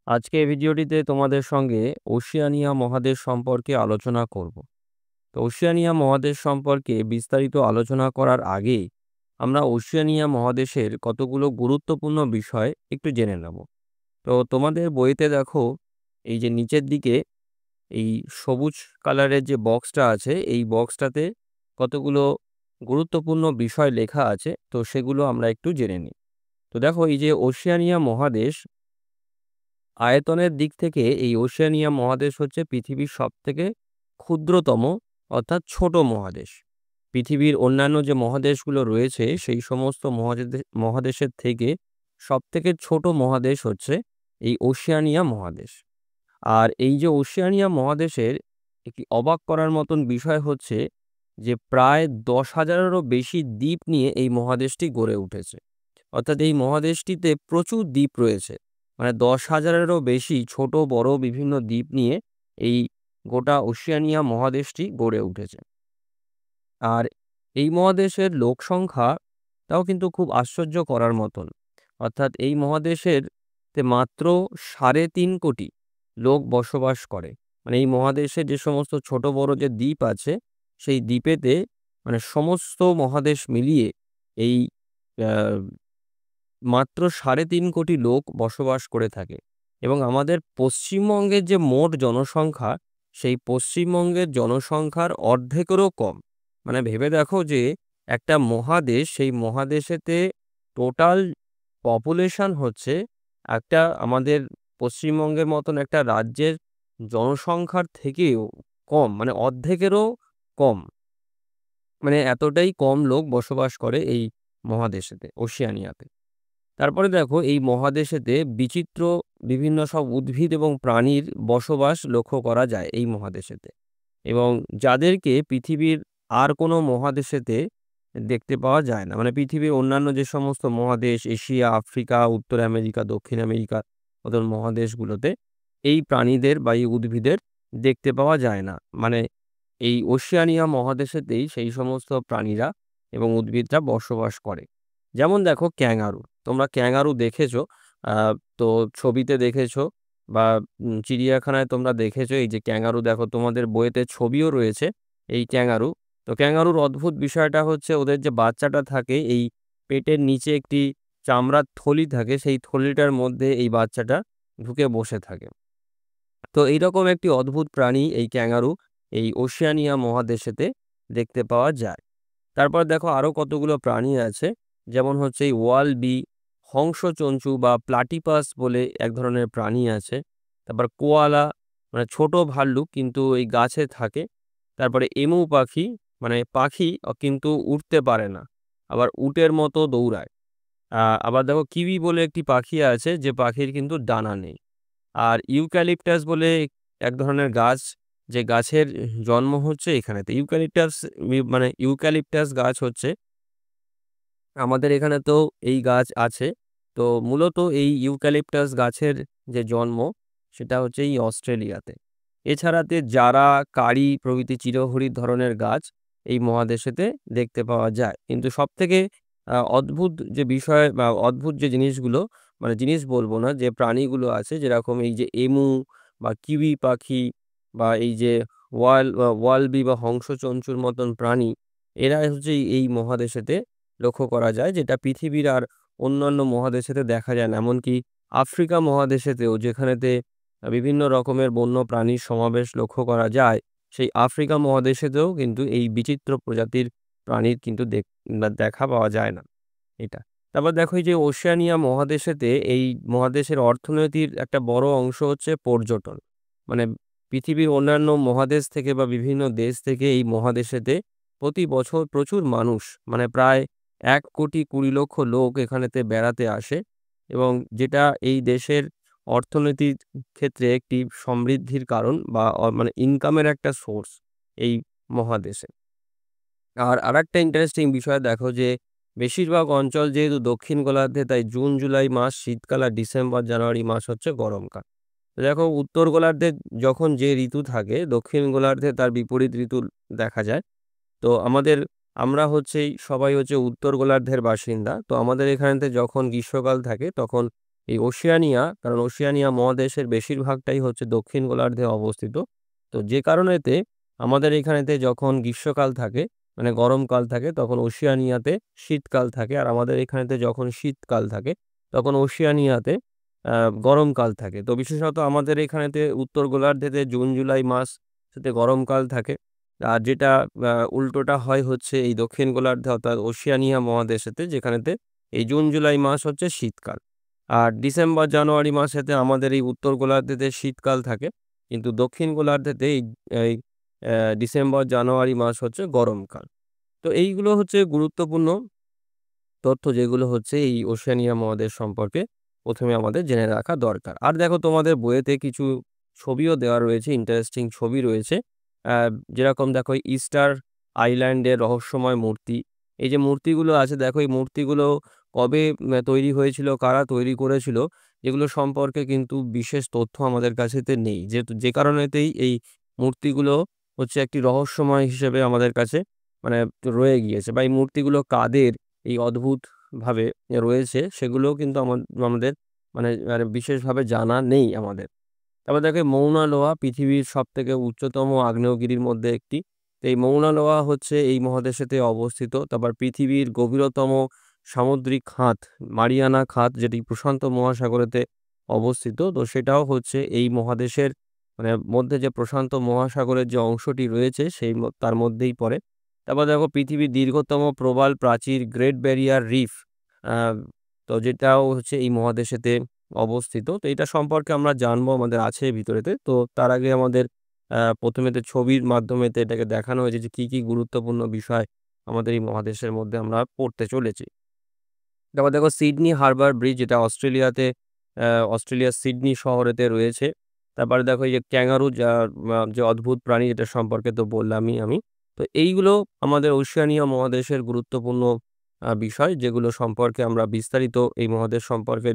আজকে এই ভিডিওটিতে তোমাদের সঙ্গে ওশিয়ানিয়া মহাদেশ সম্পর্কে আলোচনা করব। তো ওশিয়ানিয়া মহাদেশ সম্পর্কে বিস্তারিত আলোচনা করার আগে আমরা ওশিয়ানিয়া মহাদেশের কতগুলো গুরুত্বপূর্ণ বিষয় একটু জেনে নেব। তো তোমাদের বইতে দেখো, এই যে নিচের দিকে এই সবুজ কালারের যে বক্সটা আছে, এই বক্সটাতে কতগুলো গুরুত্বপূর্ণ বিষয় লেখা আছে। তো সেগুলো আমরা একটু জেনে নিই। তো দেখো, এই যে ওশিয়ানিয়া মহাদেশ, আয়তনের দিক থেকে এই ওশেনিয়া মহাদেশ হচ্ছে পৃথিবীর সবথেকে ক্ষুদ্রতম অর্থাৎ ছোট মহাদেশ। পৃথিবীর অন্যান্য যে মহাদেশগুলো রয়েছে সেই সমস্ত মহাদেশের থেকে সবথেকে ছোট মহাদেশ হচ্ছে এই ওশেনিয়া মহাদেশ। আর এই যে ওশেনিয়া মহাদেশের একটি অবাক করার মতন বিষয় হচ্ছে যে প্রায় 10,000-এরও বেশি দ্বীপ নিয়ে এই মহাদেশটি গড়ে উঠেছে। অর্থাৎ এই মহাদেশটিতে প্রচুর দ্বীপ রয়েছে। মানে 10,000-এরও বেশি ছোট বড় বিভিন্ন দ্বীপ নিয়ে এই গোটা ওশিয়ানিয়া মহাদেশটি গড়ে উঠেছে। আর এই মহাদেশের লোক সংখ্যাটাও কিন্তু খুব আশ্চর্য করার মতন। অর্থাৎ এই মহাদেশের মাত্র 3.5 কোটি লোক বসবাস করে। মানে এই মহাদেশে যে সমস্ত ছোট বড় যে দ্বীপ আছে, সেই দ্বীপেতে মানে সমস্ত মহাদেশ মিলিয়ে এই আহ, মাত্র 3.5 কোটি লোক বসবাস করে থাকে। এবং আমাদের পশ্চিমবঙ্গের যে মোট জনসংখ্যা, সেই পশ্চিমবঙ্গের জনসংখ্যার অর্ধেকেরও কম। মানে ভেবে দেখো যে একটা মহাদেশ, সেই মহাদেশেতে টোটাল পপুলেশন হচ্ছে একটা আমাদের পশ্চিমবঙ্গের মতন একটা রাজ্যের জনসংখ্যার থেকেও কম, মানে অর্ধেকেরও কম। মানে এতটাই কম লোক বসবাস করে এই মহাদেশেতে, ওশিয়ানিয়াতে। তারপরে দেখো, এই মহাদেশেতে বিচিত্র বিভিন্ন সব উদ্ভিদ এবং প্রাণীর বসবাস লক্ষ্য করা যায় এই মহাদেশেতে, এবং যাদেরকে পৃথিবীর আর কোনো মহাদেশেতে দেখতে পাওয়া যায় না। মানে পৃথিবীর অন্যান্য যে সমস্ত মহাদেশ, এশিয়া, আফ্রিকা, উত্তর আমেরিকা, দক্ষিণ আমেরিকা মতন মহাদেশগুলোতে এই প্রাণীদের বা এই উদ্ভিদের দেখতে পাওয়া যায় না। মানে এই ওশিয়ানিয়া মহাদেশেতেই সেই সমস্ত প্রাণীরা এবং উদ্ভিদরা বসবাস করে। যেমন দেখো, ক্যাঙ্গারু। তোমরা ক্যাঙ্গারু দেখেছো, তো ছবিতে দেখেছো বা চিড়িয়াখানায় তোমরা দেখেছো। এই যে ক্যাঙ্গারু দেখো, তোমাদের বইয়েতে ছবিও রয়েছে এই ক্যাঙ্গারু। তো ক্যাঙ্গারুর অদ্ভুত বিষয়টা হচ্ছে ওদের যে বাচ্চাটা থাকে, এই পেটের নিচে একটি চামড়ার থলি থাকে, সেই থলিটার মধ্যে এই বাচ্চাটা ঢুকে বসে থাকে। তো এইরকম একটি অদ্ভুত প্রাণী এই ক্যাঙ্গারু এই ওশিয়ানিয়া মহাদেশেতে দেখতে পাওয়া যায়। তারপর দেখো আরো কতগুলো প্রাণী আছে, যেমন হচ্ছে এই ওয়ালবি, হংসচঞ্চু বা প্লাটিপাস বলে এক ধরনের প্রাণী আছে। তারপর কোয়ালা, মানে ছোট ভাল্লুক কিন্তু এই গাছে থাকে। তারপরে এমু পাখি, মানে পাখি কিন্তু উড়তে পারে না, আবার উটের মতো দৌড়ায়। আবার দেখো কিউই বলে একটি পাখি আছে, যে পাখির কিন্তু ডানা নেই। আর ইউক্যালিপটাস বলে এক ধরনের গাছ, যে গাছের জন্ম হচ্ছে এখানেতে। মানে ইউক্যালিপটাস গাছ হচ্ছে আমাদের এখানে তো এই গাছ আছে। তো মূলত এই ইউক্যালিপটাস গাছের যে জন্ম, সেটা হচ্ছে এই অস্ট্রেলিয়াতে। এছাড়াতে জারা, কারি প্রভৃতি চিরহরিৎ ধরনের গাছ এই মহাদেশেতে দেখতে পাওয়া যায়। কিন্তু সব থেকে অদ্ভুত যে বিষয় বা অদ্ভুত যে জিনিসগুলো, মানে জিনিস বলবো না, যে প্রাণীগুলো আছে, যেরকম এই যে এমু বা কিউই পাখি বা এই যে ওয়ালবি বা হংসচঞ্চুর মতন প্রাণী, এরা হচ্ছে এই মহাদেশেতে লক্ষ্য করা যায়, যেটা পৃথিবীর আর অন্যান্য মহাদেশেতে দেখা যায় না। এমনকি আফ্রিকা মহাদেশেতেও, যেখানেতে বিভিন্ন রকমের বন্য প্রাণীর সমাবেশ লক্ষ্য করা যায়, সেই আফ্রিকা মহাদেশেতেও কিন্তু এই বিচিত্র প্রজাতির প্রাণীর কিন্তু দেখা পাওয়া যায় না এটা। তারপর দেখো, এই যে ওশেনিয়া মহাদেশেতে, এই মহাদেশের অর্থনীতির একটা বড় অংশ হচ্ছে পর্যটন। মানে পৃথিবীর অন্যান্য মহাদেশ থেকে বা বিভিন্ন দেশ থেকে এই মহাদেশেতে প্রতি বছর প্রচুর মানুষ, মানে প্রায় 1,20,00,000 লোক এখানেতে বেড়াতে আসে, এবং যেটা এই দেশের অর্থনীতির ক্ষেত্রে একটি সমৃদ্ধির কারণ বা মানে ইনকামের একটা সোর্স এই মহাদেশে। আর আরেকটা ইন্টারেস্টিং বিষয় দেখো, যে বেশিরভাগ অঞ্চল যেহেতু দক্ষিণ গোলার্ধে, তাই জুন জুলাই মাস শীতকাল আর ডিসেম্বর জানুয়ারি মাস হচ্ছে গরমকাল। তো দেখো, উত্তর গোলার্ধে যখন যে ঋতু থাকে, দক্ষিণ গোলার্ধে তার বিপরীত ঋতু দেখা যায়। তো আমরা সবাই হচ্ছে উত্তর গোলার্ধের বাসিন্দা। তো আমাদের এখানেতে যখন গ্রীষ্মকাল থাকে, তখন এই ওশেনিয়া, কারণ ওশেনিয়া মহাদেশের বেশিরভাগটাই হচ্ছে দক্ষিণ গোলার্ধে অবস্থিত। তো যে কারণেতে আমাদের এখানেতে যখন গ্রীষ্মকাল থাকে, মানে গরমকাল থাকে, তখন ওশেনিয়াতে শীতকাল থাকে। আর আমাদের এখানেতে যখন শীতকাল থাকে, তখন ওশেনিয়াতে গরমকাল থাকে। তো বিশেষত আমাদের এখানেতে উত্তর গোলার্ধেতে জুন জুলাই মাস সাথে গরমকাল থাকে। আর যেটা উল্টোটা হয় হচ্ছে এই দক্ষিণ গোলার্ধে অর্থাৎ ওশেনিয়া মহাদেশেতে, যেখানেতে এই জুন জুলাই মাস হচ্ছে শীতকাল। আর ডিসেম্বর জানুয়ারি মাসেতে আমাদের এই উত্তর গোলার্ধেতে শীতকাল থাকে, কিন্তু দক্ষিণ গোলার্ধেতে এই এই ডিসেম্বর জানুয়ারি মাস হচ্ছে গরমকাল। তো এইগুলো হচ্ছে গুরুত্বপূর্ণ তথ্য, যেগুলো হচ্ছে এই ওশেনিয়া মহাদেশ সম্পর্কে প্রথমে আমাদের জেনে রাখা দরকার। আর দেখো, তোমাদের বইয়েতে কিছু ছবিও দেওয়া রয়েছে, ইন্টারেস্টিং ছবি রয়েছে। যেরকম দেখো, ইস্টার আইল্যান্ডের রহস্যময় মূর্তি। এই যে মূর্তিগুলো আছে, দেখো এই মূর্তিগুলো কবে তৈরি হয়েছিল, কারা তৈরি করেছিল, এগুলো সম্পর্কে কিন্তু বিশেষ তথ্য আমাদের কাছেতে নেই। যেহেতু যে কারণেতেই এই মূর্তিগুলো হচ্ছে একটি রহস্যময় হিসেবে আমাদের কাছে মানে রয়ে গিয়েছে, বা এই মূর্তিগুলো কাদের এই অদ্ভুতভাবে রয়েছে, সেগুলোও কিন্তু আমাদের মানে মানে বিশেষভাবে জানা নেই আমাদের। তারপর দেখো, মৌনা লোয়া পৃথিবীর সবথেকে উচ্চতম আগ্নেয়গিরির মধ্যে একটি। তো এই মৌনা লোয়া হচ্ছে এই মহাদেশেতে অবস্থিত। তারপর পৃথিবীর গভীরতম সামুদ্রিক খাত মারিয়ানা খাত, যেটি প্রশান্ত মহাসাগরেতে অবস্থিত, তো সেটাও হচ্ছে এই মহাদেশের মানে মধ্যে যে প্রশান্ত মহাসাগরের যে অংশটি রয়েছে তার মধ্যেই পড়ে। তারপর দেখো, পৃথিবীর দীর্ঘতম প্রবাল প্রাচীর গ্রেট ব্যারিয়ার রিফ, তো যেটাও হচ্ছে এই মহাদেশেতে অবস্থিত। তো এটা সম্পর্কে আমরা জানবো, আমাদের আছে ভিতরেতে। তো তার আগে আমাদের প্রথমেতে ছবির মাধ্যমেতে এটাকে দেখানো হয়েছে যে কি কি গুরুত্বপূর্ণ বিষয় আমাদের এই মহাদেশের মধ্যে আমরা পড়তে চলেছি। তারপর দেখো, সিডনি হারবার ব্রিজ, যেটা অস্ট্রেলিয়ার সিডনি শহরেতে রয়েছে। তারপরে দেখো, এই যে ক্যাঙ্গারু, যে অদ্ভুত প্রাণী, এটা সম্পর্কে তো বললামই আমি। তো এইগুলো আমাদের ওশেনিয়া মহাদেশের গুরুত্বপূর্ণ বিষয়, যেগুলো সম্পর্কে আমরা বিস্তারিত এই মহাদেশ সম্পর্কে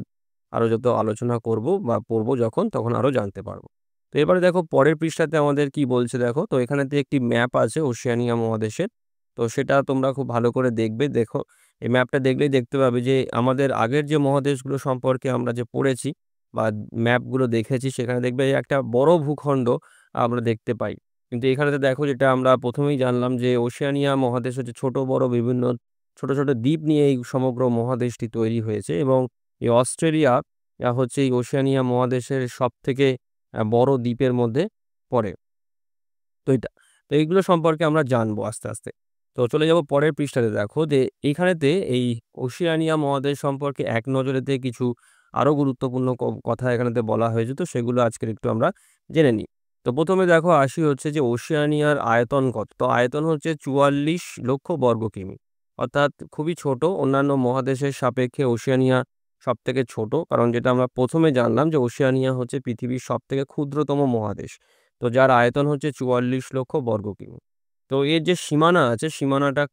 আরো যত আলোচনা করব বা পড়বো যখন, তখন আরো জানতে পারবো। তো এবারে দেখো, পরের পৃষ্ঠাতে আমাদের কি বলছে দেখো। তো এখানেতে একটি ম্যাপ আছে ওশেনিয়া মহাদেশের। তো সেটা তোমরা খুব ভালো করে দেখবে। দেখো, এই ম্যাপটা দেখলেই দেখতে পাবে যে আমাদের আগের যে মহাদেশগুলো সম্পর্কে আমরা যে পড়েছি বা ম্যাপগুলো দেখেছি, সেখানে দেখবে যে একটা বড় ভূখণ্ড আমরা দেখতে পাই। কিন্তু এখানে তো দেখো, যেটা আমরা প্রথমেই জানলাম, যে ওশেনিয়া মহাদেশ হচ্ছে ছোট বড় বিভিন্ন ছোট ছোট দ্বীপ নিয়ে এই সমগ্র মহাদেশটি তৈরি হয়েছে। এবং এই অস্ট্রেলিয়া হচ্ছে এই ওশেনিয়া মহাদেশের সব থেকে বড় দ্বীপের মধ্যে পড়ে। তো এটা তো এইগুলো সম্পর্কে আমরা জানবো আস্তে আস্তে। তো চলে যাব পরের পৃষ্ঠাতে। দেখো যে এইখানেতে এই ওশেনিয়া মহাদেশ সম্পর্কে এক নজরেতে কিছু আরো গুরুত্বপূর্ণ কথা এখানেতে বলা হয়েছে। তো সেগুলো আজকের একটু আমরা জেনে নিই। তো প্রথমে দেখো, আসি হচ্ছে যে ওশেনিয়ার আয়তন কত। তো আয়তন হচ্ছে 44 লক্ষ বর্গ কিমি, অর্থাৎ খুবই ছোট। অন্যান্য মহাদেশের সাপেক্ষে ওশেনিয়া সব থেকে ছোট, কারণ যেটা আমরা প্রথমে জানলাম যে ওশেনিয়া হচ্ছে পৃথিবীর সব থেকে ক্ষুদ্রতম মহাদেশ। তো যার আয়তন হচ্ছে 44 লক্ষ বর্গ কিমি। তো এর যে সীমানা আছে, সীমানাটা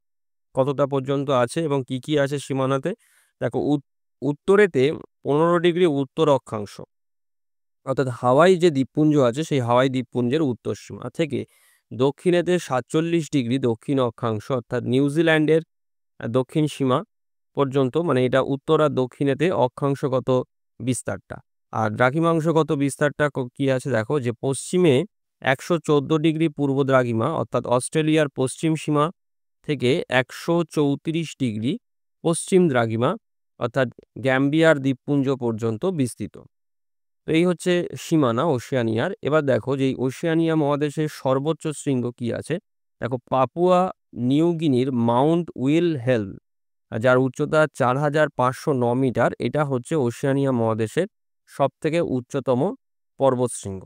কতটা পর্যন্ত আছে এবং কি কি আছে সীমানাতে। দেখো, উত্তরেতে 15 ডিগ্রি উত্তর অক্ষাংশ, অর্থাৎ হাওয়াই যে দ্বীপপুঞ্জ আছে, সেই হাওয়াই দ্বীপপুঞ্জের উত্তর সীমা থেকে দক্ষিণেতে 47 ডিগ্রি দক্ষিণ অক্ষাংশ, অর্থাৎ নিউজিল্যান্ডের দক্ষিণ সীমা পর্যন্ত, মানে এটা উত্তর আর দক্ষিণেতে অক্ষাংশগত বিস্তারটা। আর দ্রাঘিমাংশগত বিস্তারটা কি আছে দেখো, যে পশ্চিমে 114 ডিগ্রি পূর্ব দ্রাঘিমা, অর্থাৎ অস্ট্রেলিয়ার পশ্চিম সীমা থেকে 134 ডিগ্রি পশ্চিম দ্রাঘিমা, অর্থাৎ গ্যাম্বিয়ার দ্বীপপুঞ্জ পর্যন্ত বিস্তৃত। তো এই হচ্ছে সীমানা ওশেনিয়ার। এবার দেখো যে এই ওশেনিয়া মহাদেশের সর্বোচ্চ শৃঙ্গ কি আছে। দেখো, পাপুয়া নিউ গিনির মাউন্ট উইলহেলম, যার উচ্চতা 4509 মিটার, এটা হচ্ছে ওশেনিয়া মহাদেশের সব থেকে উচ্চতম পর্বতশৃঙ্গ।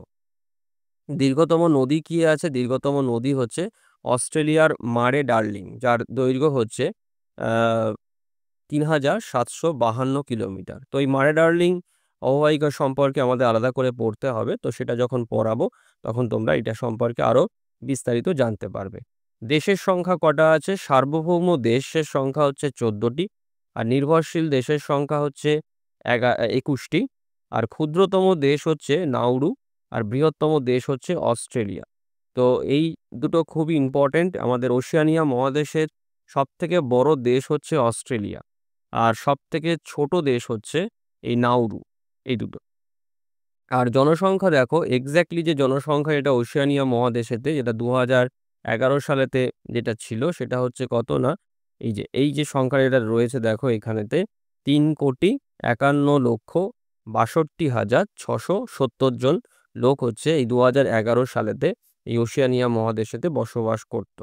দীর্ঘতম নদী কি আছে, দীর্ঘতম নদী হচ্ছে অস্ট্রেলিয়ার মারে ডার্লিং, যার দৈর্ঘ্য হচ্ছে 3752 কিলোমিটার। তো এই মারে ডার্লিং অববাহিকা সম্পর্কে আমাদের আলাদা করে পড়তে হবে। তো সেটা যখন পড়াবো, তখন তোমরা এটা সম্পর্কে আরো বিস্তারিত জানতে পারবে। দেশের সংখ্যা কটা আছে। সার্বভৌম দেশের সংখ্যা হচ্ছে 14টি, আর নির্ভরশীল দেশের সংখ্যা হচ্ছে 21টি। আর ক্ষুদ্রতম দেশ হচ্ছে নাউরু, আর বৃহত্তম দেশ হচ্ছে অস্ট্রেলিয়া। তো এই দুটো খুবই ইম্পর্টেন্ট। আমাদের ওশেনিয়া মহাদেশের সব থেকে বড় দেশ হচ্ছে অস্ট্রেলিয়া, আর সব থেকে ছোট দেশ হচ্ছে এই নাউরু। এই দুটো। আর জনসংখ্যা দেখো এক্স্যাক্টলি যে জনসংখ্যা এটা ওশেনিয়া মহাদেশেতে যেটা ২০১১ সালেতে যেটা ছিল সেটা হচ্ছে কত না এই যে সংখ্যা এটা রয়েছে দেখো এখানেতে ৩,৫১,৬২,৬৭০ জন লোক হচ্ছে এই ২০১১ সালেতে এই ওশেনিয়া মহাদেশেতে বসবাস করত।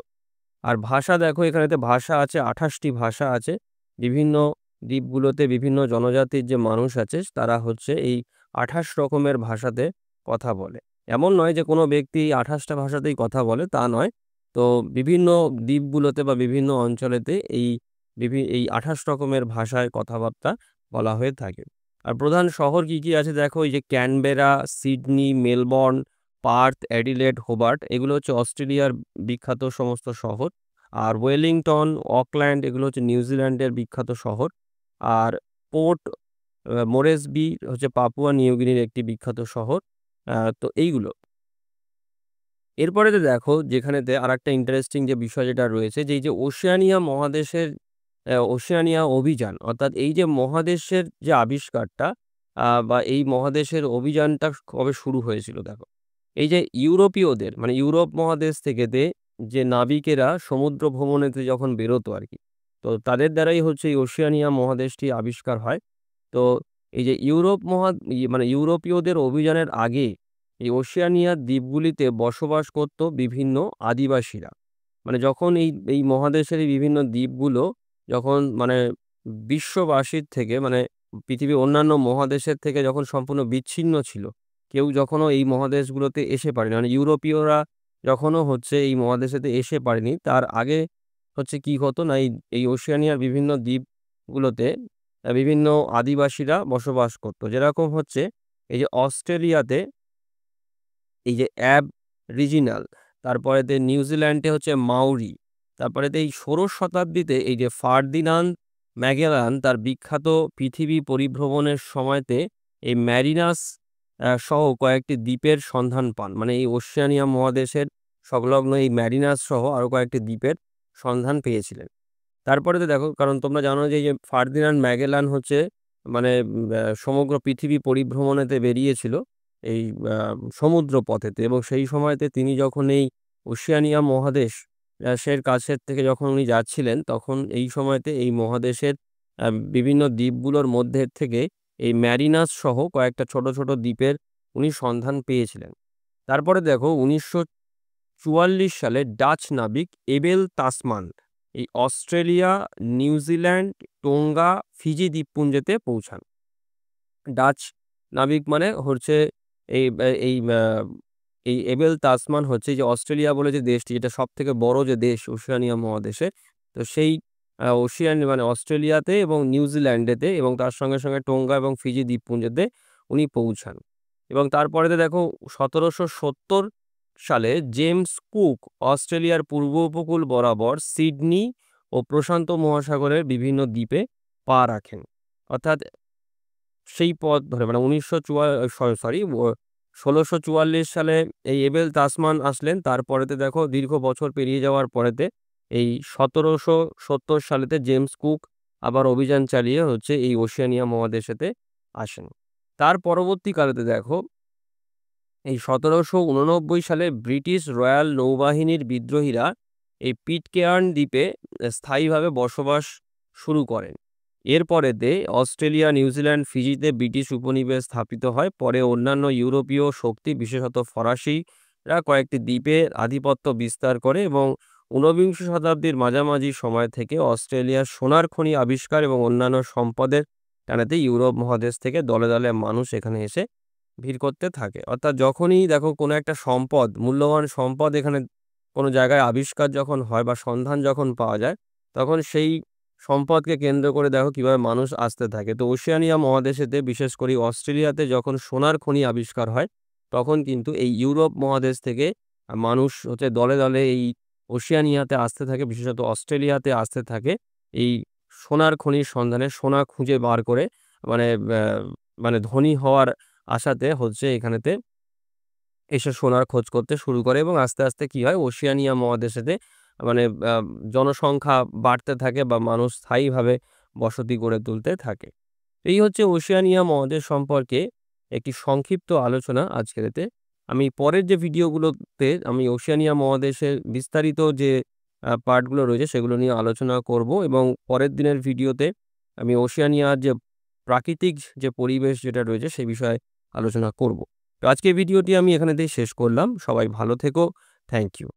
আর ভাষা দেখো এখানেতে ভাষা আছে ২৮টি ভাষা আছে। বিভিন্ন দ্বীপগুলোতে বিভিন্ন জনজাতির যে মানুষ আছে তারা হচ্ছে এই ২৮ রকমের ভাষাতে কথা বলে। এমন নয় যে কোনো ব্যক্তি ২৮ টা ভাষাতেই কথা বলে তা নয়। তো বিভিন্ন দ্বীপগুলোতে বা বিভিন্ন অঞ্চলেতে এই ২৮ রকমের ভাষায় কথাবার্তা বলা হয়ে থাকে। আর প্রধান শহর কি আছে দেখো এই যে Canberra, Sydney, Melbourne, Partha, Adelaide, Hobart এগুলো হচ্ছে অস্ট্রেলিয়ার বিখ্যাত সমস্ত শহর। আর ওয়েলিংটন, অকল্যান্ড এগুলো হচ্ছে নিউজিল্যান্ডের বিখ্যাত শহর। আর পোর্ট মোরেসবি হচ্ছে পাপুয়া নিউগিনির একটি বিখ্যাত শহর। তো এইগুলো। এরপরেতে দেখো যেখানেতে আরেকটা ইন্টারেস্টিং যে বিষয় যেটা রয়েছে যে এই যে ওশেনিয়া মহাদেশের ওশেনিয়া অভিযান অর্থাৎ এই যে মহাদেশের যে আবিষ্কারটা বা এই মহাদেশের অভিযানটা কবে শুরু হয়েছিল দেখো। এই যে ইউরোপীয়দের মানে ইউরোপ মহাদেশ থেকেতে যে নাবিকেরা সমুদ্র ভ্রমণেতে যখন বেরোতো আরকি। তো তাদের দ্বারাই হচ্ছে এই ওশেনিয়া মহাদেশটি আবিষ্কার হয়। তো এই যে মানে ইউরোপীয়দের অভিযানের আগে এই ওশেনিয়া দ্বীপগুলিতে বসবাস করত বিভিন্ন আদিবাসীরা। মানে যখন এই মহাদেশের এই বিভিন্ন দ্বীপগুলো যখন মানে বিশ্ববাসীর থেকে মানে পৃথিবীর অন্যান্য মহাদেশের থেকে যখন সম্পূর্ণ বিচ্ছিন্ন ছিল, কেউ যখনও এই মহাদেশগুলোতে এসে পারেনি, মানে ইউরোপীয়রা যখনও হচ্ছে এই মহাদেশেতে এসে পারেনি, তার আগে হচ্ছে কি হতো না এই ওশেনিয়ার বিভিন্ন দ্বীপগুলোতে বিভিন্ন আদিবাসীরা বসবাস করত। যেরকম হচ্ছে এই যে অস্ট্রেলিয়াতে এই যে অ্যাবরিজিনাল, তারপরেতে নিউজিল্যান্ডে হচ্ছে মাউরি, তারপরেতে এই ১৬শ শতাব্দীতে এই যে ফার্দিনান্দ ম্যাগেলান তার বিখ্যাত পৃথিবী পরিভ্রমণের সময়তে এই ম্যারিনাস সহ কয়েকটি দ্বীপের সন্ধান পান। মানে এই ওশেনিয়া মহাদেশের সংলগ্ন এই ম্যারিনাস সহ আরও কয়েকটি দ্বীপের সন্ধান পেয়েছিলেন। তারপরেতে দেখো কারণ তোমরা জানো যে এই যে ফার্দিনান্দ ম্যাগেলান হচ্ছে মানে সমগ্র পৃথিবী পরিভ্রমণেতে বেরিয়েছিল এই সমুদ্র পথেতে এবং সেই সময়তে তিনি যখন এই ওশেনিয়া মহাদেশ সের কাছের থেকে যখন উনি যাচ্ছিলেন তখন এই সময়তে এই মহাদেশের বিভিন্ন দ্বীপগুলোর মধ্যে থেকে এই ম্যারিনাস সহ কয়েকটা ছোট দ্বীপের উনি সন্ধান পেয়েছিলেন। তারপরে দেখো ১৯৪৪ সালে ডাচ নাবিক এবেল তাসমান এই অস্ট্রেলিয়া, নিউজিল্যান্ড, টোঙ্গা, ফিজি দ্বীপপুঞ্জেতে পৌঁছান। ডাচ নাবিক মানে হচ্ছে এই এই এই এবেল তাসমান হচ্ছে যে অস্ট্রেলিয়া বলে যে দেশটি যেটা সবথেকে বড় যে দেশ ওশেনিয়া মহাদেশে। তো সেই মানে অস্ট্রেলিয়াতে এবং নিউজিল্যান্ডেতে এবং তার সঙ্গে টোঙ্গা এবং ফিজি দ্বীপপুঞ্জেতে উনি পৌঁছান। এবং তারপরেতে দেখো ১৭৭০ সালে জেমস কুক অস্ট্রেলিয়ার পূর্ব উপকূল বরাবর সিডনি ও প্রশান্ত মহাসাগরের বিভিন্ন দ্বীপে পা রাখেন। অর্থাৎ সেই পথ ধরে মানে ১৬৪৪ সালে এই এবেল তাসমান আসলেন। তারপরেতে দেখো দীর্ঘ বছর পেরিয়ে যাওয়ার পরেতে এই ১৭৭০ সালেতে জেমস কুক আবার অভিযান চালিয়ে হচ্ছে এই ওশেনিয়া মহাদেশেতে আসেন। তার পরবর্তীকালেতে দেখো এই ১৭৮৯ সালে ব্রিটিশ রয়্যাল নৌবাহিনীর বিদ্রোহীরা এই পিটকেয়ার্ন দ্বীপে স্থায়ীভাবে বসবাস শুরু করেন। এরপরেতে অস্ট্রেলিয়া, নিউজিল্যান্ড, ফিজিতে ব্রিটিশ উপনিবেশ স্থাপিত হয়। পরে অন্যান্য ইউরোপীয় শক্তি বিশেষত ফরাসিরা কয়েকটি দ্বীপে আধিপত্য বিস্তার করে এবং ঊনবিংশ শতাব্দীর মাঝামাঝি সময় থেকে অস্ট্রেলিয়ার সোনার খনি আবিষ্কার এবং অন্যান্য সম্পদের টানাতে ইউরোপ মহাদেশ থেকে দলে মানুষ এখানে এসে ভিড় করতে থাকে। অর্থাৎ যখনই দেখো কোনো একটা সম্পদ, মূল্যবান সম্পদ এখানে কোনো জায়গায় আবিষ্কার যখন হয় বা সন্ধান যখন পাওয়া যায়, তখন সেই সম্পদকে কেন্দ্র করে দেখো কিভাবে মানুষ আসতে থাকে। তো ওশেনিয়া মহাদেশেতে বিশেষ করে অস্ট্রেলিয়াতে যখন সোনার খনি আবিষ্কার হয়, তখন কিন্তু এই ইউরোপ মহাদেশ থেকে মানুষ হচ্ছে দলে এই ওশেনিয়াতে আসতে থাকে, বিশেষত অস্ট্রেলিয়াতে আসতে থাকে। এই সোনার খনির সন্ধানে সোনা খুঁজে বার করে মানে মানে ধনী হওয়ার আশাতে হচ্ছে এখানেতে এসে সোনার খোঁজ করতে শুরু করে এবং আস্তে কি হয় ওশেনিয়া মহাদেশেতে মানে জনসংখ্যা বাড়তে থাকে বা মানুষ স্থায়ীভাবে বসতি গড়ে তুলতে থাকে। এই হচ্ছে ওশেনিয়া মহাদেশ সম্পর্কে একটি সংক্ষিপ্ত আলোচনা আজকের এতে। আমি পরের যে ভিডিওগুলোতে আমি ওশেনিয়া মহাদেশের বিস্তারিত যে পার্টগুলো রয়েছে সেগুলো নিয়ে আলোচনা করব এবং পরের দিনের ভিডিওতে আমি ওশেনিয়ার যে প্রাকৃতিক যে পরিবেশ যেটা রয়েছে সে বিষয়ে আলোচনা করব। তো আজকের ভিডিওটি আমি এখানেতেই শেষ করলাম। সবাই ভালো থেকো। Thank you.